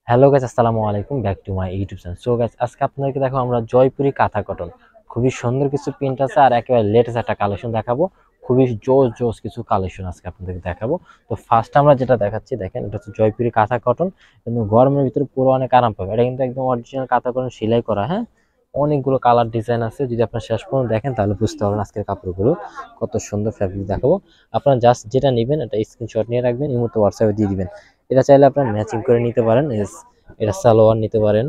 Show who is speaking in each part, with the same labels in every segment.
Speaker 1: Hello guys, আসসালামু আলাইকুম, back to my YouTube channel. So guys, আজকে আপনাদেরকে দেখো আমরা জয়পুরি কাঁথা কটন খুবই সুন্দর কিছু প্রিন্ট আছে আর একেবারে লেটেস্ট একটা কালেকশন দেখাবো। খুবই জোস জোস কিছু কালেকশন আজকে আপনাদেরকে দেখাবো। তো ফার্স্ট আমরা যেটা দেখাচ্ছি, দেখেন এটা হচ্ছে জয়পুরি কাঁথা কটন, কিন্তু গরমের ভিতরে পুরো অনেক আরাম পাবে। এটা কিন্তু একদম অরিজিনাল কাঁথা কটন, সেলাই করা। হ্যাঁ, অনেকগুলো কালার ডিজাইন আছে, যদি আপনার শেষ পর্যন্ত দেখেন তাহলে বুঝতে পারবেন আজকের কাপড়গুলো কত সুন্দর ফ্যাব্রিক দেখাবো। আপনারা জাস্ট যেটা নেবেন এটা স্ক্রিনশট নিয়ে রাখবেন, এই মতো হোয়াটসঅ্যাপে দিয়ে দিবেন। এটা চাইলে আপনারা ম্যাচিং করে নিতে পারেন, এটা সালোয়ার নিতে পারেন,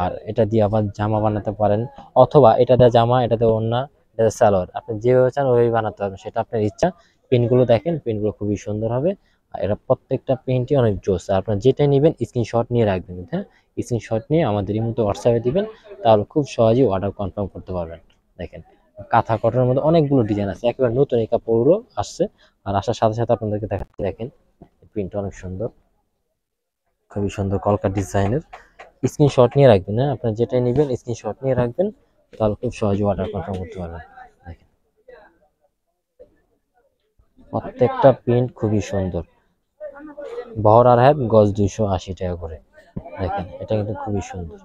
Speaker 1: আর এটা দিয়ে আবার জামা বানাতে পারেন, অথবা এটা দিয়ে জামা, এটা দিয়ে ওড়না, এটা দিয়ে সালোয়ার, আপনি যেভাবে চান ওইভাবে বানাতে পারবেন, সেটা আপনার ইচ্ছা। প্রিন্টগুলো দেখেন, প্রিন্টগুলো খুবই সুন্দর হবে। আর এটা প্রত্যেকটা প্রিন্টই অনেক জোস। আপনার যেটাই নেবেন স্ক্রিনশট নিয়ে রাখবেন। হ্যাঁ, স্ক্রিনশট নিয়ে আমাদের এই মতো হোয়াটসঅ্যাপে দিবেন, তাহলে খুব সহজেই অর্ডার কনফার্ম করতে পারবেন। দেখেন, কাঁথা কটনের মধ্যে অনেকগুলো ডিজাইন আছে, একেবারে নতুন এই কাপড়গুলো আসছে। আর আসার সাথে সাথে আপনাদেরকে দেখাচ্ছি, দেখেন প্রিন্ট অনেক সুন্দর, খুবই সুন্দর কলকা ডিজাইনের। স্ক্রিনশট নিয়ে রাখবেন। হ্যাঁ, আপনার যেটাই নেবেন স্ক্রিনশট নিয়ে রাখবেন, তাহলে খুব সহজে অর্ডার কনফার্ম করতে পারবেন। দেখেন, প্রত্যেকটা প্রিন্ট খুবই সুন্দর। বহর আর হ্যাঁ গজ 280 টাকা করে। দেখেন, এটা কিন্তু খুবই সুন্দর।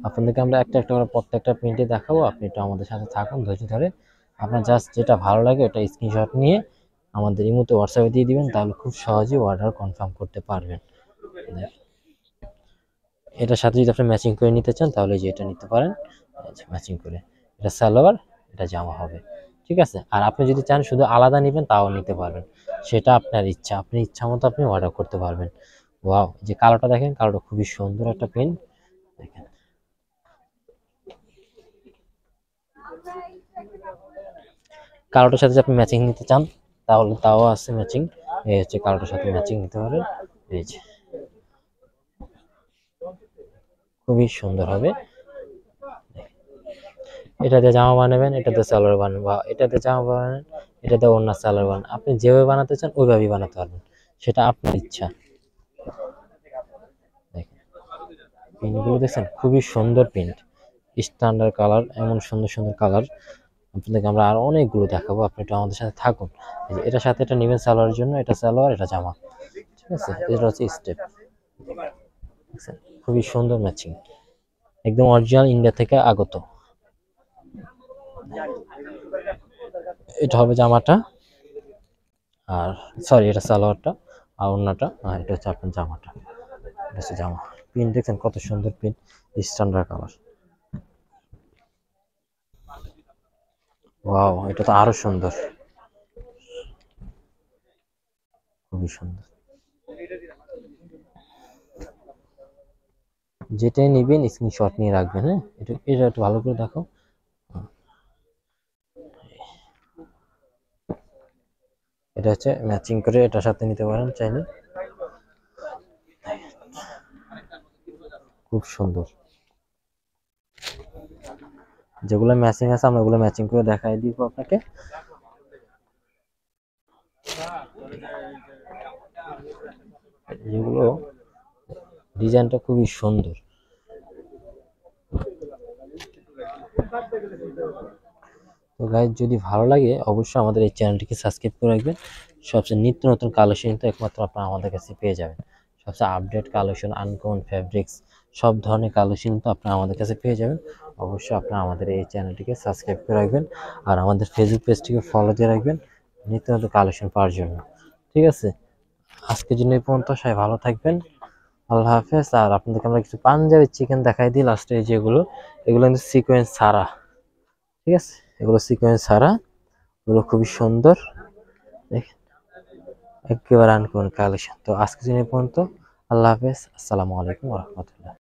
Speaker 1: আপনাদেরকে আমরা একটা একটা করে প্রত্যেকটা প্রিন্টে দেখাবো, আপনি একটু আমাদের সাথে থাকুন ধৈর্য ধরে। আপনার জাস্ট যেটা ভালো লাগে ওটা স্ক্রিনশট নিয়ে আমাদের এই মুহূর্তে হোয়াটসঅ্যাপে দিয়ে দিবেন, তাহলে খুব সহজেই অর্ডার কনফার্ম করতে পারবেন। এটার সাথে যদি আপনি ম্যাচিং করে নিতে চান তাহলে যে এটা নিতে পারেন, ম্যাচিং করে। এটা সালোয়ার, এটা জামা হবে। ঠিক আছে, আর আপনি যদি চান শুধু আলাদা নেবেন তাও নিতে পারবেন, সেটা আপনার ইচ্ছা। আপনি ইচ্ছা মতো আপনি অর্ডার করতে পারবেন। ওয়াও, যে কালারটা দেখেন, কালারটা খুবই সুন্দর একটা প্রিন্ট। দেখেন, কালারটার সাথে যদি আপনি ম্যাচিং নিতে চান তাহলে তাও আছে ম্যাচিং। এই হচ্ছে কালারটার সাথে ম্যাচিং নিতে পারেন। এই যে খুবই সুন্দর হবে। এটা দিয়ে জামা বানাবেন, এটা দিয়ে সালোয়ার বানাবেন, বা এটা দিয়ে জামা বানাবেন, এটা দিয়ে ওড়না সালোয়ার বানাবেন। আপনি যেভাবে বানাতে চান ওইভাবেই বানাতে পারবেন, সেটা আপনার ইচ্ছা। দেখেন, প্রিন্টগুলো দেখছেন, খুবই সুন্দর প্রিন্ট, স্ট্যান্ডার্ড কালার, এমন সুন্দর সুন্দর কালার। আপনাদেরকে আমরা আরো অনেকগুলো দেখাবো, আপনি একটু আমাদের সাথে থাকুন। এই যে এটার সাথে এটা নেবেন সালোয়ারের জন্য, এটা সালোয়ার, এটা জামা। ঠিক আছে, এটা হচ্ছে স্টেপ। দেখছেন, খুবই সুন্দর ম্যাচিং, একদম অরিজিনাল ইন্ডিয়া থেকে আগত। এটা হবে জামাটা, আর সরি এটা সালোয়ারটা, আর ওড়নাটা, আর এটা হচ্ছে আপনার জামাটা। এটা হচ্ছে জামা। প্রিন্ট দেখছেন কত সুন্দর প্রিন্ট, স্ট্যান্ডার্ড কালার। ওয়াও, এটা তো আরো সুন্দর, খুবই সুন্দর। যেটাই নিবেন স্ক্রিনশট নিয়ে রাখবেন। হ্যাঁ, এটা এটা একটু ভালো করে দেখো। এটা হচ্ছে ম্যাচিং করে এটার সাথে নিতে পারেন চাইলে, খুব সুন্দর। যেগুলো ম্যাচিং আছে আমরা ওগুলো ম্যাচিং করে দেখাই দিব আপনাকে। যেগুলো ডিজাইনটা খুবই সুন্দর। তো গাইজ, যদি ভালো লাগে অবশ্যই আমাদের এই চ্যানেলটিকে সাবস্ক্রাইব করে রাখবেন। সবচেয়ে নিত্য নতুন কালেকশন কিন্তু একমাত্র আপনারা আমাদের কাছে পেয়ে যাবেন। সবচেয়ে আপডেট কালেকশন, আনকমন ফ্যাব্রিক্স, সব ধরনের কালেকশন কিন্তু আপনারা আমাদের কাছে পেয়ে যাবেন। অবশ্যই আপনারা আমাদের এই চ্যানেলটিকে সাবস্ক্রাইব করে রাখবেন, আর আমাদের ফেসবুক পেজটিকে ফলো দিয়ে রাখবেন নিত্য নতুন কালেকশন পাওয়ার জন্য। ঠিক আছে, আজকের জন্য এই পর্যন্ত। সবাই ভালো থাকবেন, আল্লাহ হাফেজ। আর আপনাদেরকে আমরা কিছু পাঞ্জাবি চিকেন দেখাই দিই লাস্টে, যেগুলো এগুলো কিন্তু সিকোয়েন্স ছাড়া। ঠিক আছে, এগুলো সিকোয়েন্স ছাড়া, এগুলো খুবই সুন্দর। দেখেন, একেবারে আনকমন কালেকশন। তো আজকের জন্য এই পর্যন্ত। আল্লাহ হাফেজ, আসসালামু আলাইকুম ওয়া রাহমাতুল্লাহ।